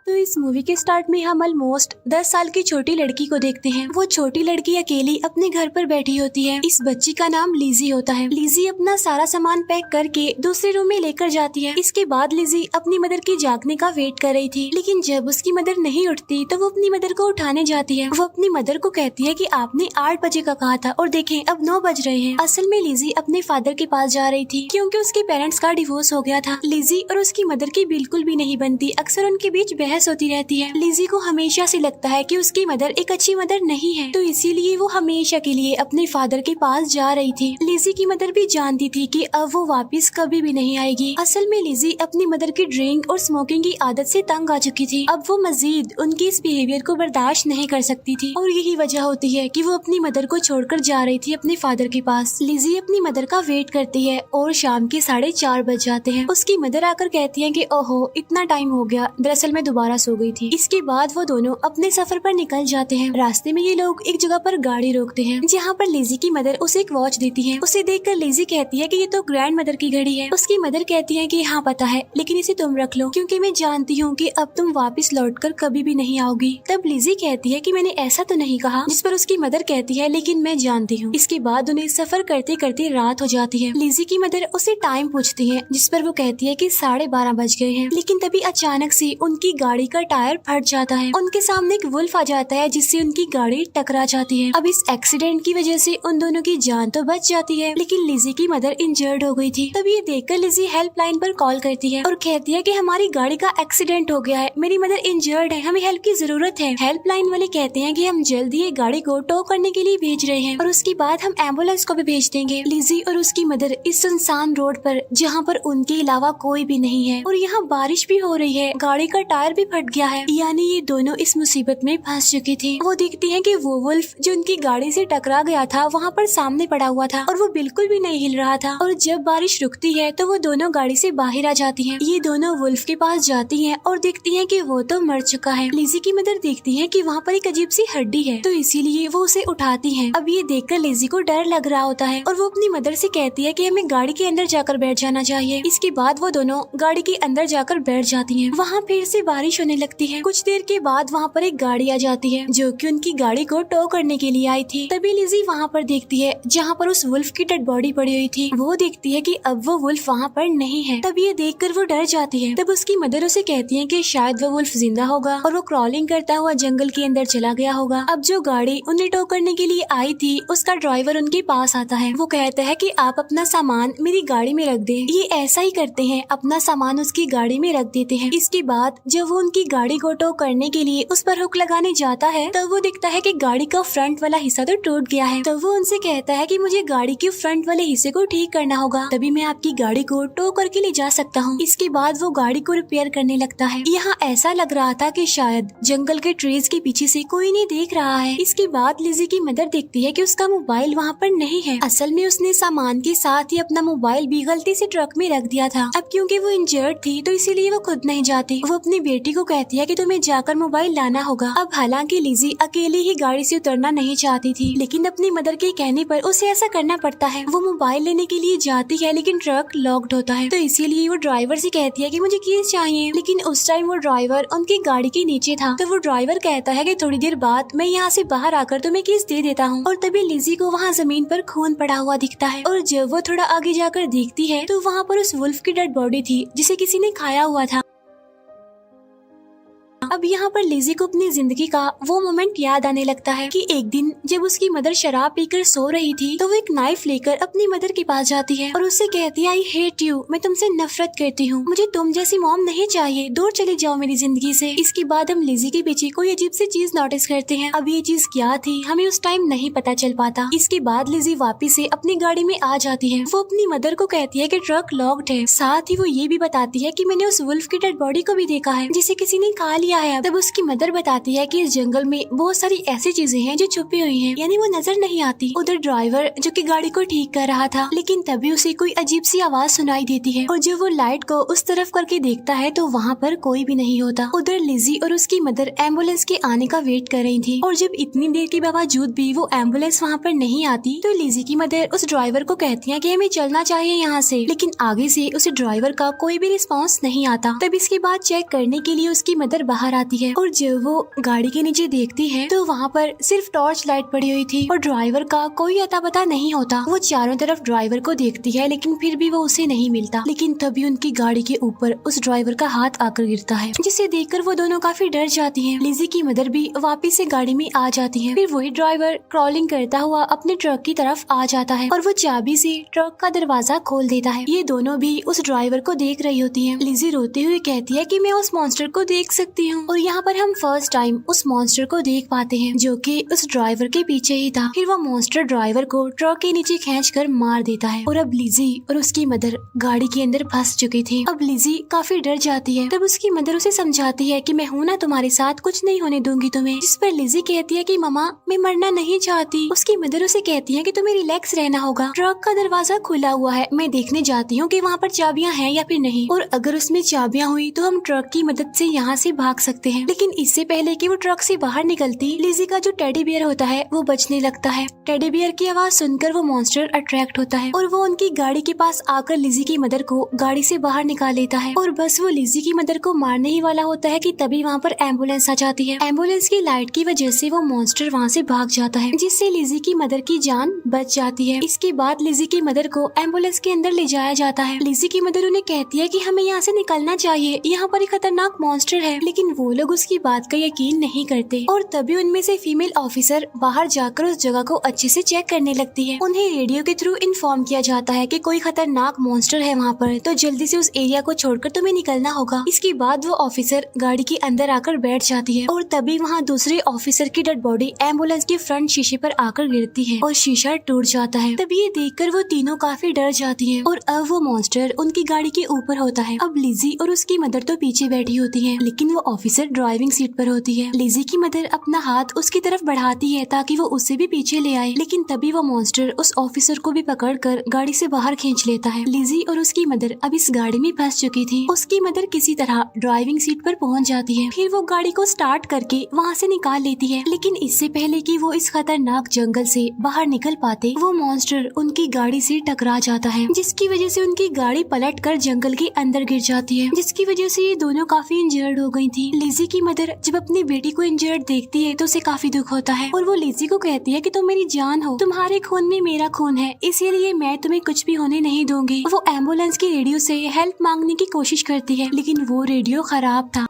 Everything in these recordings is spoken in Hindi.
तो इस मूवी के स्टार्ट में हम ऑलमोस्ट 10 साल की छोटी लड़की को देखते हैं। वो छोटी लड़की अकेली अपने घर पर बैठी होती है। इस बच्ची का नाम लिजी होता है। लिजी अपना सारा सामान पैक करके दूसरे रूम में लेकर जाती है। इसके बाद लिजी अपनी मदर की जागने का वेट कर रही थी, लेकिन जब उसकी मदर नहीं उठती तो वो अपनी मदर को उठाने जाती है। वो अपनी मदर को कहती है कि आपने 8 बजे का कहा था और देखें अब 9 बज रहे हैं। असल में लिजी अपने फादर के पास जा रही थी क्योंकि उसके पेरेंट्स का डिवोर्स हो गया था। लिजी और उसकी मदर की बिल्कुल भी नहीं बनती, अक्सर उनके बीच बहस होती रहती है। लिजी को हमेशा से लगता है कि उसकी मदर एक अच्छी मदर नहीं है, तो इसीलिए वो हमेशा के लिए अपने फादर के पास जा रही थी। लिजी की मदर भी जानती थी कि अब वो वापस कभी भी नहीं आएगी। असल में लिजी अपनी मदर की ड्रिंक और स्मोकिंग की आदत से तंग आ चुकी थी। अब वो मजीद उनकी इस बिहेवियर को बर्दाश्त नहीं कर सकती थी और यही वजह होती है कि वो अपनी मदर को छोड़कर जा रही थी अपने फादर के पास। लिजी अपनी मदर का वेट करती है और शाम के 4:30 बज जाते हैं। उसकी मदर आकर कहती है कि ओहो इतना टाइम हो गया, दरअसल मैं दोबारा सो गई थी। इसके बाद वो दोनों अपने सफर पर निकल जाते हैं। रास्ते में ये लोग एक जगह पर गाड़ी रोकते हैं जहाँ पर लिजी की मदर उसे एक वॉच देती है। उसे देखकर लिजी कहती है कि ये तो ग्रैंड मदर की घड़ी है। उसकी मदर कहती है कि हाँ पता है, लेकिन इसे तुम रख लो क्योंकि मैं जानती हूँ कि अब तुम वापस लौटकर कभी भी नहीं आओगी। तब लिजी कहती है कि मैंने ऐसा तो नहीं कहा, जिस पर उसकी मदर कहती है लेकिन मैं जानती हूँ। इसके बाद उन्हें सफर करते करते रात हो जाती है। लिजी की मदर उसे टाइम पूछती है जिस पर वो कहती है कि 12:30 बज गए हैं। लेकिन तभी अचानक से उनकी गाड़ी का टायर फट जाता है। उनके सामने एक वुल्फ आ जाता है जिससे उनकी गाड़ी टकरा जाती है। अब इस एक्सीडेंट की वजह से उन दोनों की जान तो बच जाती है, लेकिन लिजी की मदर इंजर्ड हो गई थी। तभी ये देखकर लिजी हेल्पलाइन पर कॉल करती है और कहती है कि हमारी गाड़ी का एक्सीडेंट हो गया है, मेरी मदर इंजर्ड है, हमें हेल्प की जरूरत है। हेल्पलाइन वाले कहते हैं कि हम जल्दी ये गाड़ी को टो करने के लिए भेज रहे हैं और उसके बाद हम एम्बुलेंस को भी भेज देंगे। लिजी और उसकी मदर इस सुनसान रोड पर, जहाँ पर उनके अलावा कोई भी नहीं है और यहाँ बारिश भी हो रही है, गाड़ी का टायर भी फट गया है, यानी ये दोनों इस मुसीबत में फंस चुकी थी। वो देखती है कि वो वुल्फ जो उनकी गाड़ी से टकरा गया था वहाँ पर सामने पड़ा हुआ था और वो बिल्कुल भी नहीं हिल रहा था। और जब बारिश रुकती है तो वो दोनों गाड़ी से बाहर आ जाती हैं। ये दोनों वुल्फ के पास जाती हैं और देखती हैं कि वो तो मर चुका है। लिजी की मदर देखती है कि वहाँ पर एक अजीब सी हड्डी है, तो इसीलिए वो उसे उठाती हैं। अब ये देखकर लिजी को डर लग रहा होता है और वो अपनी मदर से कहती है कि हमें गाड़ी के अंदर जाकर बैठ जाना चाहिए। इसके बाद वो दोनों गाड़ी के अंदर जाकर बैठ जाती हैं। वहाँ फिर से बारिश होने लगती है। कुछ देर के बाद वहाँ पर एक गाड़ी आ जाती है जो कि उनकी गाड़ी को टो करने के लिए आई थी। तभी लिजी वहाँ पर देखती है जहाँ पर उस वुल्फ की डेड बॉडी पड़ी हुई थी। वो देखती है कि अब वो वुल्फ वहाँ पर नहीं है। तब ये देखकर वो डर जाती है। तब उसकी मदर उसे कहती है कि शायद वो वुल्फ जिंदा होगा और वो क्रॉलिंग करता हुआ जंगल के अंदर चला गया होगा। अब जो गाड़ी उन्हें टो करने के लिए आई थी उसका ड्राइवर उनके पास आता है। वो कहता है कि आप अपना सामान मेरी गाड़ी में रख दें। ये ऐसा ही करते हैं, अपना सामान उसकी गाड़ी में रख देते हैं। इसके बाद जब वो उनकी गाड़ी को टो करने के लिए उस पर हुक लगाने जाता है तब वो दिखता है कि गाड़ी का फ्रंट वाला हिस्सा तो टूट गया है। तब वो उनसे कहता है कि मुझे गाड़ी के फ्रंट वाले हिस्से को ठीक करना होगा, तभी मैं आपकी गाड़ी को टो करके ले जा सकता हूँ। इसके बाद वो गाड़ी को रिपेयर करने लगता है। यहाँ ऐसा लग रहा था कि शायद जंगल के ट्रीज के पीछे से कोई नहीं देख रहा है। इसके बाद लिजी की मदर देखती है कि उसका मोबाइल वहाँ पर नहीं है। असल में उसने सामान के साथ ही अपना मोबाइल भी गलती से ट्रक में रख दिया था। अब क्योंकि वो इंजर्ड थी तो इसीलिए वो खुद नहीं जाती। वो अपनी बेटी को कहती है कि तुम्हें जाकर मोबाइल लाना होगा। अब हालांकि लिजी अकेली ही गाड़ी से उतरना नहीं चाहती थी, लेकिन अपनी मदर के कहने पर उसे ऐसा करना पड़ता है। वो मोबाइल लेने के लिए जाती है लेकिन ट्रक लॉक्ड होता है, तो इसीलिए वो ड्राइवर से कहती है कि मुझे कीज चाहिए। लेकिन उस टाइम वो ड्राइवर उनकी गाड़ी के नीचे था, तो वो ड्राइवर कहता है कि थोड़ी देर बाद मैं यहाँ से बाहर आकर तुम्हें कीज दे देता हूँ। और तभी लिजी को वहाँ जमीन पर खून पड़ा हुआ दिखता है और जब वो थोड़ा आगे जाकर देखती है तो वहाँ पर उस वुल्फ की डेड बॉडी थी जिसे किसी ने खाया हुआ था। अब यहाँ पर लिजी को अपनी जिंदगी का वो मोमेंट याद आने लगता है कि एक दिन जब उसकी मदर शराब पीकर सो रही थी तो वो एक नाइफ लेकर अपनी मदर के पास जाती है और उससे कहती है आई हेट यू, मैं तुमसे नफरत करती हूँ, मुझे तुम जैसी मॉम नहीं चाहिए, दूर चली जाओ मेरी जिंदगी से। इसके बाद हम लिजी के पीछे कोई अजीब सी चीज नोटिस करते हैं। अब ये चीज क्या थी हमें उस टाइम नहीं पता चल पाता। इसके बाद लिजी वापिस से अपनी गाड़ी में आ जाती है। वो अपनी मदर को कहती है कि ट्रक लॉक्ड है, साथ ही वो ये भी बताती है कि मैंने उस वुल्फ की डेड बॉडी को भी देखा है जिसे किसी ने खा लिया है। तब उसकी मदर बताती है कि इस जंगल में बहुत सारी ऐसी चीजें हैं जो छुपी हुई हैं, यानी वो नजर नहीं आती। उधर ड्राइवर जो कि गाड़ी को ठीक कर रहा था, लेकिन तभी उसे कोई अजीब सी आवाज सुनाई देती है और जब वो लाइट को उस तरफ करके देखता है तो वहाँ पर कोई भी नहीं होता। उधर लिजी और उसकी मदर एम्बुलेंस के आने का वेट कर रही थी और जब इतनी देर के बावजूद भी वो एम्बुलेंस वहाँ पर नहीं आती तो लिजी की मदर उस ड्राइवर को कहती है कि हमें चलना चाहिए यहाँ से, लेकिन आगे से उस ड्राइवर का कोई भी रिस्पॉन्स नहीं आता। तब इसके बाद चेक करने के लिए उसकी मदर बाहर बाहर आती है और जब वो गाड़ी के नीचे देखती है तो वहाँ पर सिर्फ टॉर्च लाइट पड़ी हुई थी और ड्राइवर का कोई अता पता नहीं होता। वो चारों तरफ ड्राइवर को देखती है लेकिन फिर भी वो उसे नहीं मिलता। लेकिन तभी उनकी गाड़ी के ऊपर उस ड्राइवर का हाथ आकर गिरता है, जिसे देखकर वो दोनों काफी डर जाती हैं। लिज़ी की मदर भी वापस से गाड़ी में आ जाती है। फिर वही ड्राइवर क्रॉलिंग करता हुआ अपने ट्रक की तरफ आ जाता है और वो चाबी से ट्रक का दरवाजा खोल देता है। ये दोनों भी उस ड्राइवर को देख रही होती हैं। लिज़ी रोते हुए कहती है कि मैं उस मॉन्स्टर को देख सकती हूँ और यहाँ पर हम फर्स्ट टाइम उस मॉन्स्टर को देख पाते हैं जो कि उस ड्राइवर के पीछे ही था। फिर वो मॉन्स्टर ड्राइवर को ट्रक के नीचे खींचकर मार देता है और अब लिज़ी और उसकी मदर गाड़ी के अंदर फंस चुकी थी। अब लिज़ी काफी डर जाती है। तब उसकी मदर उसे समझाती है कि मैं हूँ ना तुम्हारे साथ, कुछ नहीं होने दूंगी तुम्हें। जिस पर लिज़ी कहती है कि मम्मा मैं मरना नहीं चाहती। उसकी मदर उसे कहती है कि तुम्हें रिलैक्स रहना होगा, ट्रक का दरवाजा खुला हुआ है, मैं देखने जाती हूँ कि वहाँ पर चाबियाँ हैं या फिर नहीं, और अगर उसमें चाबियाँ हुई तो हम ट्रक की मदद से यहाँ से भाग सकते हैं। लेकिन इससे पहले कि वो ट्रक से बाहर निकलती, लिज़ी का जो टेडी बियर होता है वो बचने लगता है। टेडी बियर की आवाज सुनकर वो मॉन्स्टर अट्रैक्ट होता है और वो उनकी गाड़ी के पास आकर लिज़ी की मदर को गाड़ी से बाहर निकाल लेता है और बस वो लिज़ी की मदर को मारने ही वाला होता है कि तभी वहाँ पर एम्बुलेंस आ जाती है। एम्बुलेंस की लाइट की वजह से वो मॉन्स्टर वहाँ से भाग जाता है, जिससे लिज़ी की मदर की जान बच जाती है। इसके बाद लिज़ी की मदर को एम्बुलेंस के अंदर ले जाया जाता है। लिज़ी की मदर उन्हें कहती है कि हमें यहाँ से निकलना चाहिए, यहाँ पर एक खतरनाक मॉन्स्टर है, लेकिन वो लोग उसकी बात का यकीन नहीं करते और तभी उनमें से फीमेल ऑफिसर बाहर जाकर उस जगह को अच्छे से चेक करने लगती है। उन्हें रेडियो के थ्रू इन्फॉर्म किया जाता है कि कोई खतरनाक मॉन्स्टर है वहाँ पर, तो जल्दी से उस एरिया को छोड़कर तुम्हें निकलना होगा। इसके बाद वो ऑफिसर गाड़ी के अंदर आकर बैठ जाती है और तभी वहाँ दूसरे ऑफिसर की डेड बॉडी एम्बुलेंस के फ्रंट शीशे पर आकर गिरती है और शीशा टूट जाता है। तभी ये देखकर वो तीनों काफी डर जाती हैं और अब वो मॉन्स्टर उनकी गाड़ी के ऊपर होता है। अब लिज़ी और उसकी मदर तो पीछे बैठी होती है, लेकिन वो ऑफिसर ड्राइविंग सीट पर होती है। लिज़ी की मदर अपना हाथ उसकी तरफ बढ़ाती है ताकि वो उसे भी पीछे ले आए, लेकिन तभी वो मॉन्स्टर उस ऑफिसर को भी पकड़कर गाड़ी से बाहर खींच लेता है। लिज़ी और उसकी मदर अब इस गाड़ी में फंस चुकी थी। उसकी मदर किसी तरह ड्राइविंग सीट पर पहुंच जाती है। फिर वो गाड़ी को स्टार्ट करके वहां से निकाल लेती है, लेकिन इससे पहले कि वो इस खतरनाक जंगल से बाहर निकल पाते, वो मॉन्स्टर उनकी गाड़ी से टकरा जाता है, जिसकी वजह से उनकी गाड़ी पलटकर जंगल के अंदर गिर जाती है, जिसकी वजह से ये दोनों काफी इंजर्ड हो गई थी। लिज़ी की मदर जब अपनी बेटी को इंजर्ड देखती है तो उसे काफी दुख होता है और वो लिज़ी को कहती है कि तुम मेरी जान हो, तुम्हारे खून में मेरा खून है, इसीलिए मैं तुम्हें कुछ भी होने नहीं दूंगी। वो एम्बुलेंस के रेडियो से हेल्प मांगने की कोशिश करती है, लेकिन वो रेडियो खराब था।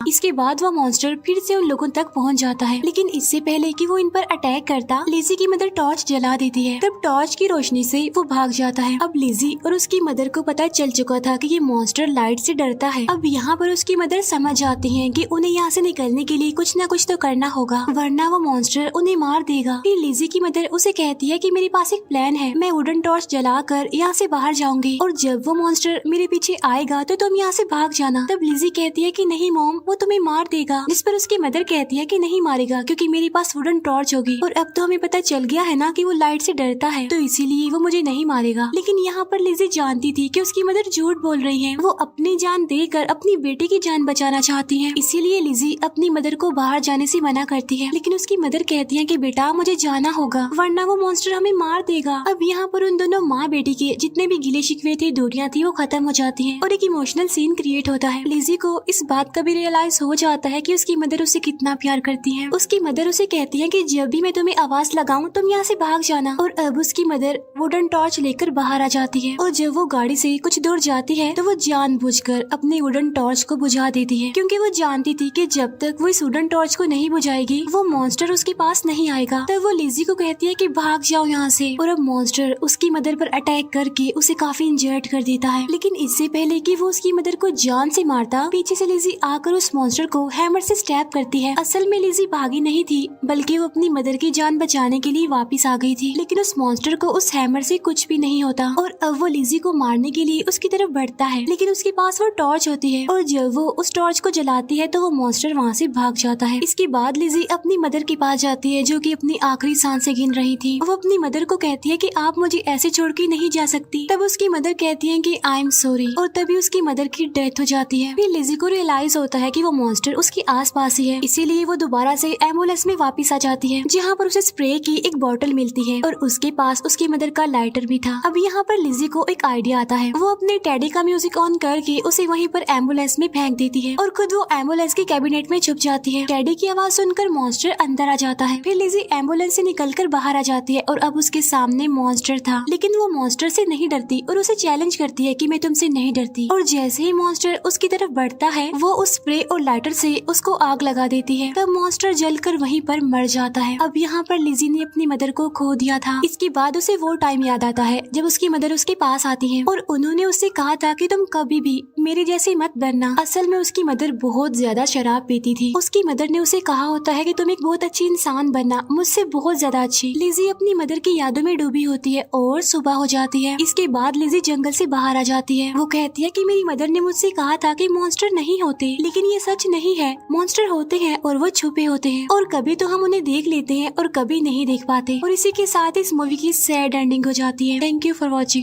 इसके बाद वो मॉन्स्टर फिर से उन लोगों तक पहुंच जाता है, लेकिन इससे पहले कि वो इन पर अटैक करता, लिज़ी की मदर टॉर्च जला देती है। तब टॉर्च की रोशनी से वो भाग जाता है। अब लिज़ी और उसकी मदर को पता चल चुका था कि ये मॉन्स्टर लाइट से डरता है। अब यहाँ पर उसकी मदर समझ जाती है कि उन्हें यहाँ से निकलने के लिए कुछ न कुछ तो करना होगा, वरना वो मॉन्स्टर उन्हें मार देगा। फिर लिज़ी की मदर उसे कहती है कि मेरे पास एक प्लान है, मैं वुडन टॉर्च जलाकर यहाँ से बाहर जाऊंगी और जब वो मॉन्स्टर मेरे पीछे आएगा तो तुम यहाँ से भाग जाना। तब लिज़ी कहती है कि नहीं मॉम, वो तुम्हें मार देगा, जिस पर उसकी मदर कहती है कि नहीं मारेगा क्योंकि मेरे पास वुडन टॉर्च होगी और अब तो हमें पता चल गया है ना कि वो लाइट से डरता है, तो इसीलिए वो मुझे नहीं मारेगा। लेकिन यहाँ पर लिज़ी जानती थी कि उसकी मदर झूठ बोल रही है, वो अपनी जान देकर अपनी बेटी की जान बचाना चाहती है, इसीलिए लिज़ी अपनी मदर को बाहर जाने से मना करती है। लेकिन उसकी मदर कहती है कि बेटा मुझे जाना होगा वरना वो मॉन्स्टर हमें मार देगा। अब यहाँ पर उन दोनों माँ बेटी के जितने भी गिले शिकवे थे, दूरियां थी, वो खत्म हो जाती है और एक इमोशनल सीन क्रिएट होता है। लिज़ी को इस बात का भी रियलाइज हो जाता है कि उसकी मदर उसे कितना प्यार करती है। उसकी मदर उसे कहती है कि जब भी मैं तुम्हें आवाज लगाऊं तुम यहाँ से भाग जाना, और अब उसकी मदर वुडन टॉर्च लेकर बाहर आ जाती है और जब वो गाड़ी से कुछ दूर जाती है तो वो जानबूझकर अपने वुडन टॉर्च को बुझा देती है, क्योंकि वो जानती थी कि जब तक वो इस वुडन टॉर्च को नहीं बुझाएगी वो मॉन्स्टर उसके पास नहीं आएगा। तब वो लिज़ी को कहती है कि भाग जाओ यहाँ से, और अब मॉन्स्टर उसकी मदर पर अटैक करके उसे काफी इंजर्ड कर देता है। लेकिन इससे पहले कि वो उसकी मदर को जान से मारता, पीछे से लिज़ी आकर उस मॉन्स्टर को हैमर से स्टैब करती है। असल में लिज़ी भागी नहीं थी, बल्कि वो अपनी मदर की जान बचाने के लिए वापस आ गई थी। लेकिन उस मॉन्स्टर को उस हैमर से कुछ भी नहीं होता और अब वो लिज़ी को मारने के लिए उसकी तरफ बढ़ता है, लेकिन उसके पास वो टॉर्च होती है और जब वो उस टॉर्च को जलाती है तो वो मॉन्स्टर वहाँ से भाग जाता है। इसके बाद लिज़ी अपनी मदर के पास जाती है जो कि अपनी आखिरी सांसें गिन रही थी। वो अपनी मदर को कहती है कि आप मुझे ऐसे छोड़ के नहीं जा सकती। तब उसकी मदर कहती है कि आई एम सॉरी, और तभी उसकी मदर की डेथ हो जाती है। फिर लिज़ी को रियलाइज होता है कि वो मॉन्स्टर उसके आसपास ही है, इसीलिए वो दोबारा से एम्बुलेंस में वापस आ जाती है, जहाँ पर उसे स्प्रे की एक बोतल मिलती है और उसके पास उसकी मदर का लाइटर भी था। अब यहाँ पर लिज़ी को एक आइडिया आता है। वो अपने टेडी का म्यूजिक ऑन करके उसे वहीं पर एम्बुलेंस में फेंक देती है और खुद वो एम्बुलेंस के कैबिनेट में छुप जाती है। टेडी की आवाज सुनकर मॉन्स्टर अंदर आ जाता है। फिर लिज़ी एम्बुलेंस से निकलकर बाहर आ जाती है और अब उसके सामने मॉन्स्टर था, लेकिन वो मॉन्स्टर से नहीं डरती और उसे चैलेंज करती है कि मैं तुमसे नहीं डरती। और जैसे ही मॉन्स्टर उसकी तरफ बढ़ता है, वो उस स्प्रे और लाइटर से उसको आग लगा देती है। तब मॉन्स्टर जलकर वहीं पर मर जाता है। अब यहाँ पर लिज़ी ने अपनी मदर को खो दिया था। इसके बाद उसे वो टाइम याद आता है जब उसकी मदर उसके पास आती है और उन्होंने उससे कहा था कि तुम कभी भी मेरे जैसी मत बनना। असल में उसकी मदर बहुत ज्यादा शराब पीती थी। उसकी मदर ने उसे कहा होता है कि तुम एक बहुत अच्छी इंसान बनना, मुझसे बहुत ज्यादा अच्छी। लिज़ी अपनी मदर की यादों में डूबी होती है और सुबह हो जाती है। इसके बाद लिज़ी जंगल से बाहर आ जाती है। वो कहती है कि मेरी मदर ने मुझसे कहा था कि मॉन्स्टर नहीं होते, लेकिन ये सच नहीं है। मॉन्स्टर होते हैं और वो छुपे होते हैं और कभी तो हम उन्हें देख लेते हैं और कभी नहीं देख पाते। और इसी के साथ इस मूवी की सैड एंडिंग हो जाती है। Thank you for watching.